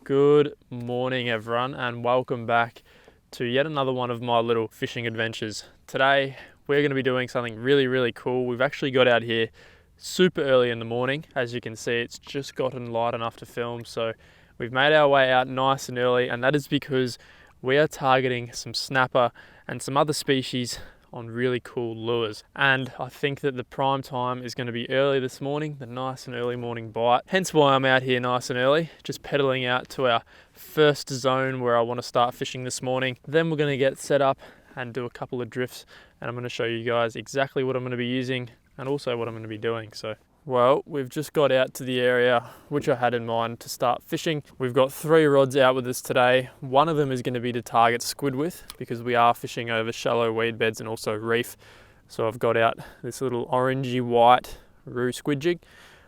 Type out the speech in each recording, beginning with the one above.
Good morning everyone, and welcome back to yet another one of my little fishing adventures. Today we're going to be doing something really cool. We've actually got out here super early in the morning. As you can see, it's just gotten light enough to film, so we've made our way out nice and early, and that is because we are targeting some snapper and some other species on really cool lures. And I think that the prime time is going to be early this morning, the nice and early morning bite. Hence why I'm out here nice and early, just pedaling out to our first zone where I want to start fishing this morning. Then we're going to get set up and do a couple of drifts, and I'm going to show you guys exactly what I'm going to be using and also what I'm going to be doing. Well, we've just got out to the area which I had in mind to start fishing. We've got 3 rods out with us today. One of them is going to be to target squid with, because we are fishing over shallow weed beds and also reef. So I've got out this little orangey white roo squid jig.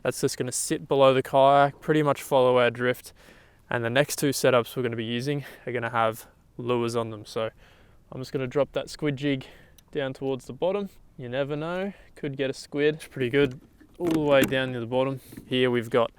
That's just going to sit below the kayak, pretty much follow our drift. And the next 2 setups we're going to be using are going to have lures on them. So I'm just going to drop that squid jig down towards the bottom. You never know, could get a squid. It's pretty good. All the way down to the bottom. Here we've got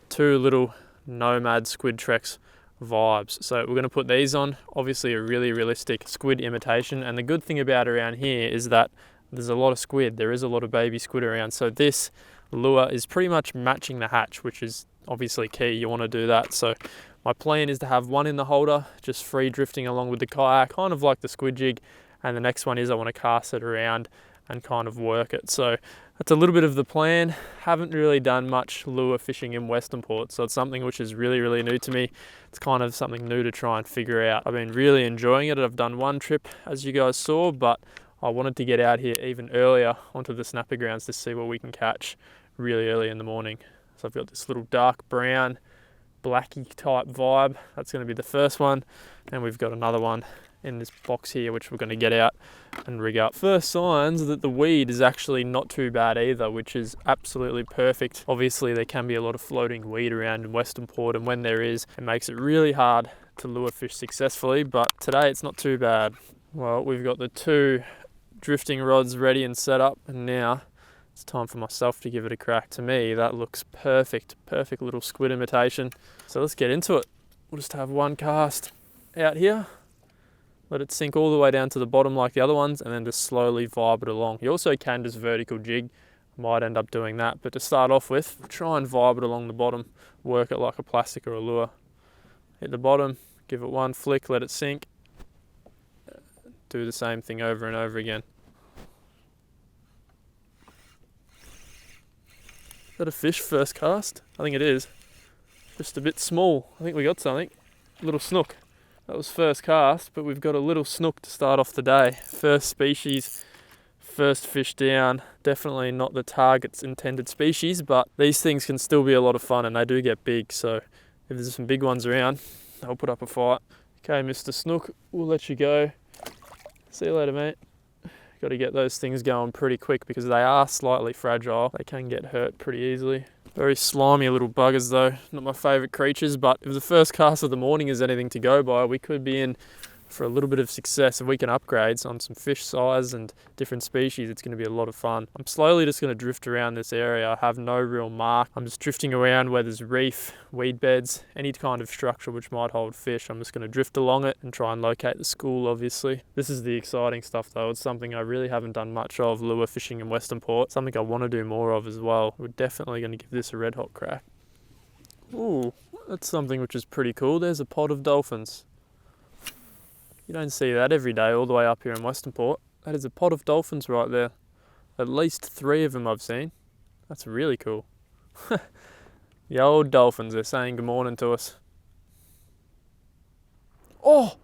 2 little Nomad Squid Trex vibes. So we're going to put these on. Obviously a really realistic squid imitation. And the good thing about around here is that there's a lot of squid. There is a lot of baby squid around. So this lure is pretty much matching the hatch, which is obviously key. You want to do that. So my plan is to have one in the holder, just free drifting along with the kayak, kind of like the squid jig. And the next one is I want to cast it around and kind of work it. So that's a little bit of the plan. Haven't really done much lure fishing in Western Port, so it's something which is really new to me. It's kind of something new to try and figure out. I've been really enjoying it. I've done one trip, as you guys saw, but I wanted to get out here even earlier onto the snapper grounds to see what we can catch really early in the morning. So I've got this little dark brown, blacky type vibe. That's going to be the first one, and we've got another one in this box here which we're going to get out and rig up. First signs that the weed is actually not too bad either, which is absolutely perfect. Obviously there can be a lot of floating weed around in Western Port, and when there is, it makes it really hard to lure fish successfully, but today it's not too bad. Well, we've got the 2 drifting rods ready and set up, and now it's time for myself to give it a crack. To me that looks perfect little squid imitation. So let's get into it. We'll just have one cast out here, let it sink all the way down to the bottom like the other ones, and then just slowly vibe it along. You also can just vertical jig, might end up doing that, but to start off with, try and vibe it along the bottom, work it like a plastic or a lure. Hit the bottom, give it one flick, let it sink, do the same thing over and over again. Is that a fish first cast? I think it is. Just a bit small. I think we got something. A little snook. That was first cast, but we've got a little snook to start off the day. First species, first fish down. Definitely not the target's intended species, but these things can still be a lot of fun, and they do get big. So if there's some big ones around, they'll put up a fight. Okay, Mr. Snook, we'll let you go. See you later, mate. Got to get those things going pretty quick because they are slightly fragile. They can get hurt pretty easily. Very slimy little buggers though, not my favourite creatures, but if the first cast of the morning is anything to go by, we could be in for a little bit of success. If we can upgrade on some fish size and different species, it's going to be a lot of fun. I'm slowly just going to drift around this area. I have no real mark. I'm just drifting around where there's reef, weed beds, any kind of structure which might hold fish. I'm just going to drift along it and try and locate the school, obviously. This is the exciting stuff though. It's something I really haven't done much of, lure fishing in Western Port. Something I want to do more of as well. We're definitely going to give this a red hot crack. Ooh, that's something which is pretty cool. There's a pod of dolphins. You don't see that every day all the way up here in Western Port. That is a pod of dolphins right there. At least 3 of them I've seen. That's really cool. The old dolphins, they're saying good morning to us. Oh!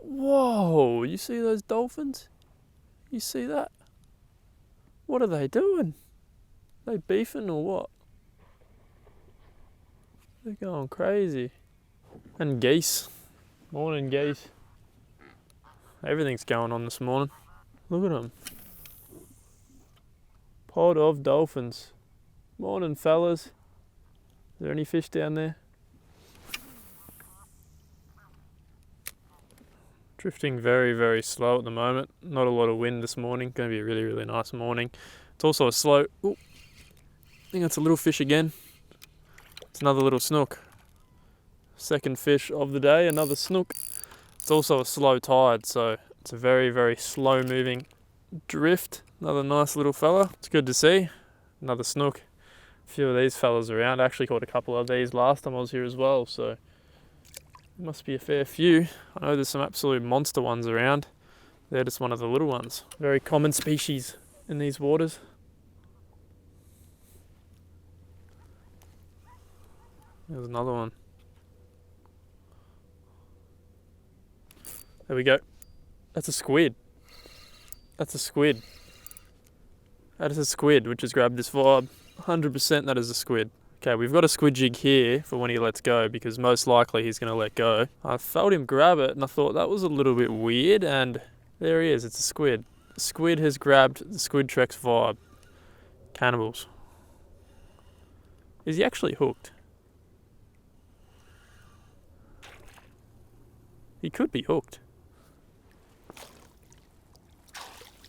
Whoa! You see those dolphins? You see that? What are they doing? Are they beefing or what? They're going crazy. And geese. Morning geese. Everything's going on this morning. Look at them. Pod of dolphins. Morning fellas. Is there any fish down there? Drifting very slow at the moment. Not a lot of wind this morning. Going to be a really nice morning. It's also a slow... Ooh, I think that's a little fish again. It's another little snook. Second fish of the day, another snook. It's also a slow tide, so it's a very, very slow moving drift. Another nice little fella. It's good to see. Another snook. A few of these fellas around. I actually caught a couple of these last time I was here as well, so must be a fair few. I know there's some absolute monster ones around. They're just one of the little ones. Very common species in these waters. There's another one. There we go. That's a squid. That's a squid. That is a squid which has grabbed this vibe. 100% that is a squid. Okay, we've got a squid jig here for when he lets go, because most likely he's going to let go. I felt him grab it and I thought that was a little bit weird, and there he is. It's a squid. The squid has grabbed the Squid Trex vibe. Cannibals. Is he actually hooked? He could be hooked.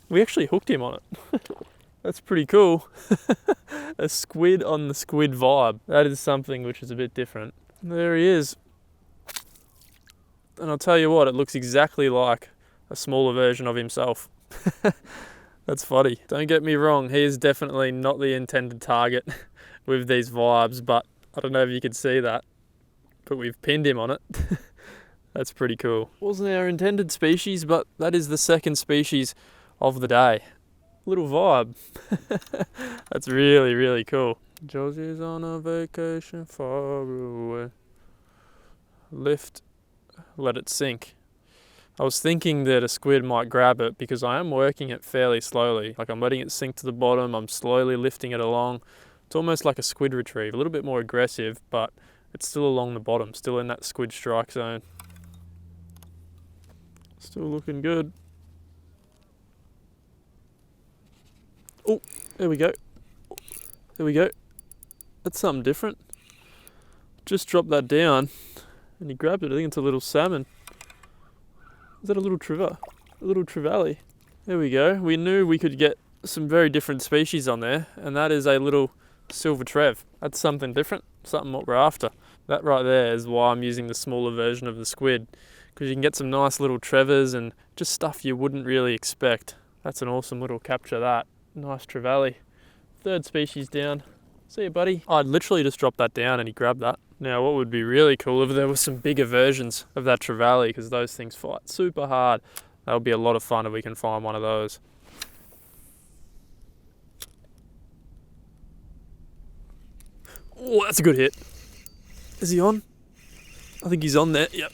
We actually hooked him on it. That's pretty cool. A squid on the squid vibe. That is something which is a bit different. There he is. And I'll tell you what, it looks exactly like a smaller version of himself. That's funny. Don't get me wrong, he is definitely not the intended target with these vibes, but I don't know if you could see that, but we've pinned him on it. That's pretty cool. Wasn't our intended species, but that is the second species of the day. Little vibe. That's really, really cool. Josie's on a vacation far away. Lift, let it sink. I was thinking that a squid might grab it because I am working it fairly slowly. Like, I'm letting it sink to the bottom, I'm slowly lifting it along. It's almost like a squid retrieve, a little bit more aggressive, but it's still along the bottom, still in that squid strike zone. Still looking good. Oh, there we go. There we go. That's something different. Just dropped that down and he grabbed it. I think it's a little salmon. Is that a little trevally? A little trevally. There we go. We knew we could get some very different species on there, and that is a little silver trev. That's something different, something what we're after. That right there is why I'm using the smaller version of the squid, because you can get some nice little trevors and just stuff you wouldn't really expect. That's an awesome little capture, that. Nice trevally. Third species down. See you, buddy. I'd literally just dropped that down and he grabbed that. Now, what would be really cool if there were some bigger versions of that trevally, because those things fight super hard. That would be a lot of fun if we can find one of those. Oh, that's a good hit. Is he on? I think he's on there. Yep.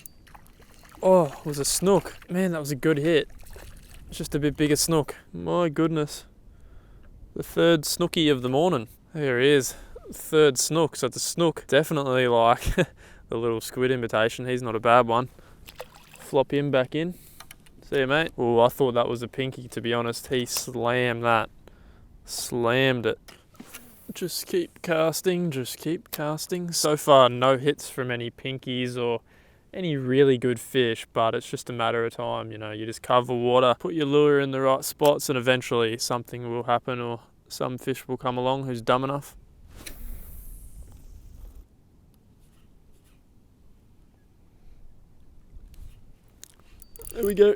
Oh, it was a snook. Man, that was a good hit. It's just a bit bigger snook. My goodness. The third snooky of the morning. There he is. Third snook. So it's a snook. Definitely like the little squid imitation. He's not a bad one. Flop him back in. See you, mate. Oh, I thought that was a pinky, to be honest. He slammed that. Slammed it. Just keep casting. Just keep casting. So far, no hits from any pinkies or any really good fish, but it's just a matter of time. You know, you just cover water, put your lure in the right spots, and eventually something will happen, or some fish will come along who's dumb enough. There we go.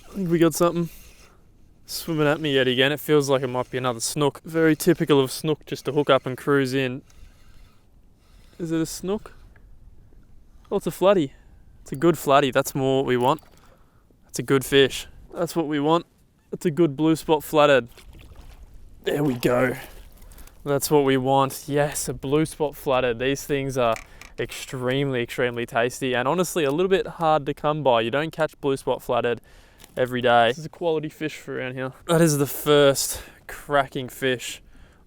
I think we got something. Swimming at me yet again. It feels like it might be another snook. Very typical of snook, just to hook up and cruise in. Is it a snook? Oh, it's a flatty. It's a good flatty. That's more what we want. That's a good fish. That's what we want. That's a good blue spot flathead. There we go. That's what we want. Yes, a blue spot flathead. These things are extremely, extremely tasty, and honestly a little bit hard to come by. You don't catch blue spot flathead every day. This is a quality fish for around here. That is the first cracking fish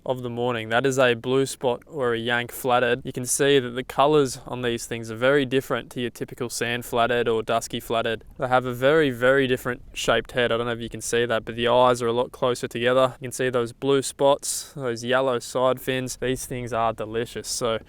of the morning. That is a blue spot or a yank flathead. You can see that the colors on these things are very different to your typical sand flathead or dusky flathead. They have a very, very different shaped head. I don't know if you can see that, but the eyes are a lot closer together. You can see those blue spots, those yellow side fins. These things are delicious. So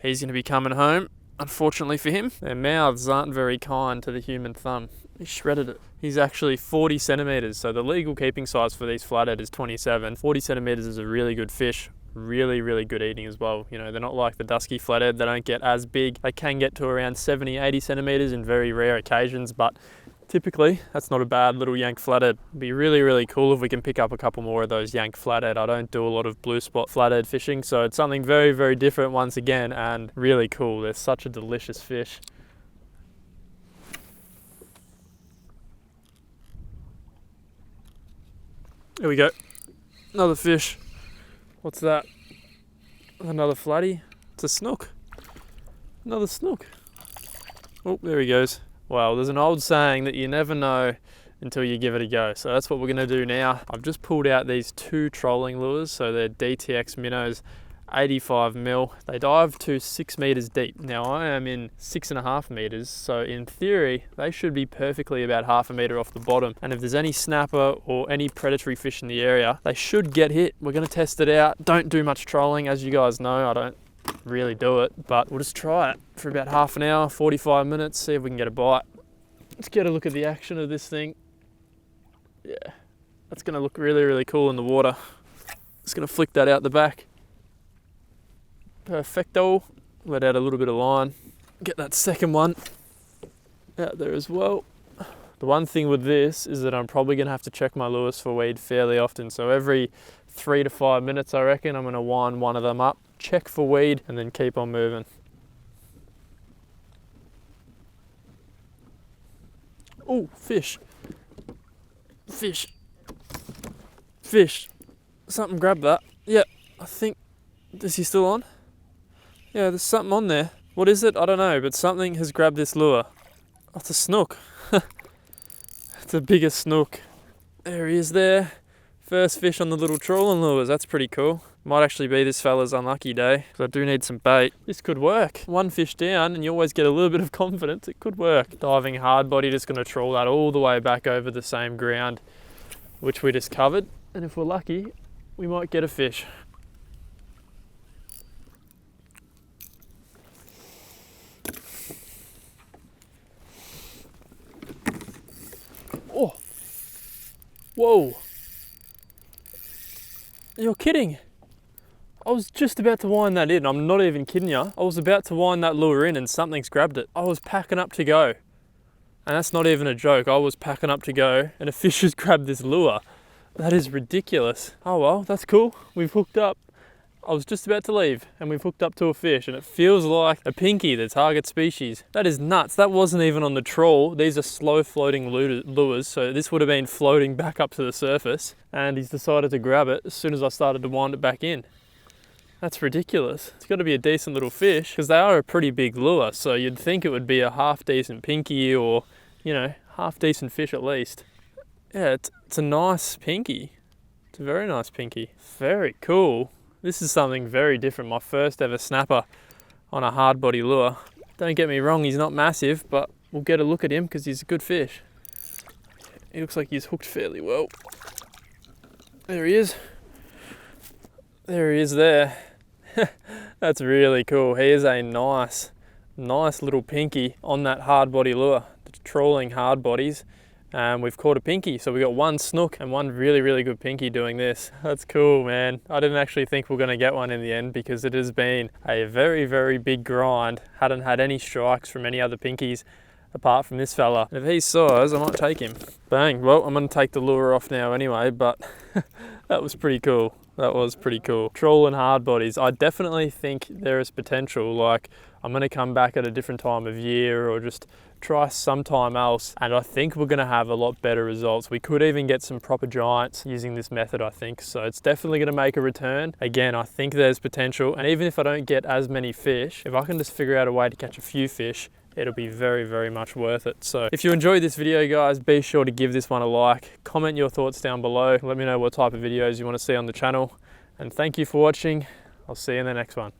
he's going to be coming home. Unfortunately for him, their mouths aren't very kind to the human thumb. He shredded it. He's actually 40 centimeters. So the legal keeping size for these flathead is 27. 40 centimeters is a really good fish really, really good eating as well. You know, they're not like the dusky flathead. They don't get as big. They can get to around 70, 80 centimeters in very rare occasions, but typically that's not a bad little yank flathead. It'd be really, really cool if we can pick up a couple more of those yank flathead. I don't do a lot of blue spot flathead fishing, so it's something very, very different once again, and really cool. They're such a delicious fish. Here we go. Another fish. What's that? Another flatty. It's a snook. Another snook. Oh, there he goes. Well, there's an old saying that you never know until you give it a go. So that's what we're going to do now. I've just pulled out these 2 trolling lures. So they're DTX minnows, 85 mil. They dive to 6 meters deep. Now I am in 6.5 meters. So in theory, they should be perfectly about half a meter off the bottom. And if there's any snapper or any predatory fish in the area, they should get hit. We're going to test it out. Don't do much trolling. As you guys know, I don't really do it, but we'll just try it for about half an hour, 45 minutes, see if we can get a bite. Let's get a look at the action of this thing. Yeah, that's going to look really, really cool in the water. Just going to flick that out the back. Perfecto. Let out a little bit of line. Get that second one out there as well. The one thing with this is that I'm probably going to have to check my lures for weed fairly often. So every 3 to 5 minutes, I reckon, I'm going to wind one of them up, check for weed, and then keep on moving. Oh, fish. Fish. Fish. Something grabbed that. Yeah, I think, is he still on? Yeah, there's something on there. What is it? I don't know, but something has grabbed this lure. Oh, it's a snook. It's a bigger snook. There he is there. First fish on the little trolling lures. That's pretty cool. Might actually be this fella's unlucky day, because I do need some bait. This could work. One fish down and you always get a little bit of confidence. It could work. Diving hard body, just going to troll that all the way back over the same ground which we just covered. And if we're lucky, we might get a fish. Oh, whoa. You're kidding. I was just about to wind that in. I'm not even kidding you. I was about to wind that lure in and something's grabbed it. I was packing up to go. And that's not even a joke. I was packing up to go and a fish has grabbed this lure. That is ridiculous. Oh well, that's cool. We've hooked up. I was just about to leave and we've hooked up to a fish and it feels like a pinky, the target species. That is nuts. That wasn't even on the trawl. These are slow floating lures. So this would have been floating back up to the surface and he's decided to grab it as soon as I started to wind it back in. That's ridiculous. It's got to be a decent little fish because they are a pretty big lure. So you'd think it would be a half decent pinky or, you know, half decent fish at least. Yeah, it's a nice pinky. It's a very nice pinky. Very cool. This is something very different. My first ever snapper on a hard body lure. Don't get me wrong, he's not massive, but we'll get a look at him because he's a good fish. He looks like he's hooked fairly well. There he is. There he is there. That's really cool. He is a nice little pinky on that hard body lure. Trolling hard bodies. We've caught a pinky, so we got one snook and one really, really good pinky doing this. That's cool, man. I didn't actually think we were going to get one in the end because it has been a very, very big grind. Hadn't had any strikes from any other pinkies apart from this fella. If he's size, I might take him. Bang. Well, I'm going to take the lure off now anyway, but that was pretty cool. That was pretty cool. Trolling hard bodies. I definitely think there is potential. Like, I'm going to come back at a different time of year or just try sometime else. And I think we're going to have a lot better results. We could even get some proper giants using this method, I think. So it's definitely going to make a return. Again, I think there's potential. And even if I don't get as many fish, if I can just figure out a way to catch a few fish, it'll be very, very much worth it. So if you enjoyed this video, guys, be sure to give this one a like. Comment your thoughts down below. Let me know what type of videos you want to see on the channel. And thank you for watching. I'll see you in the next one.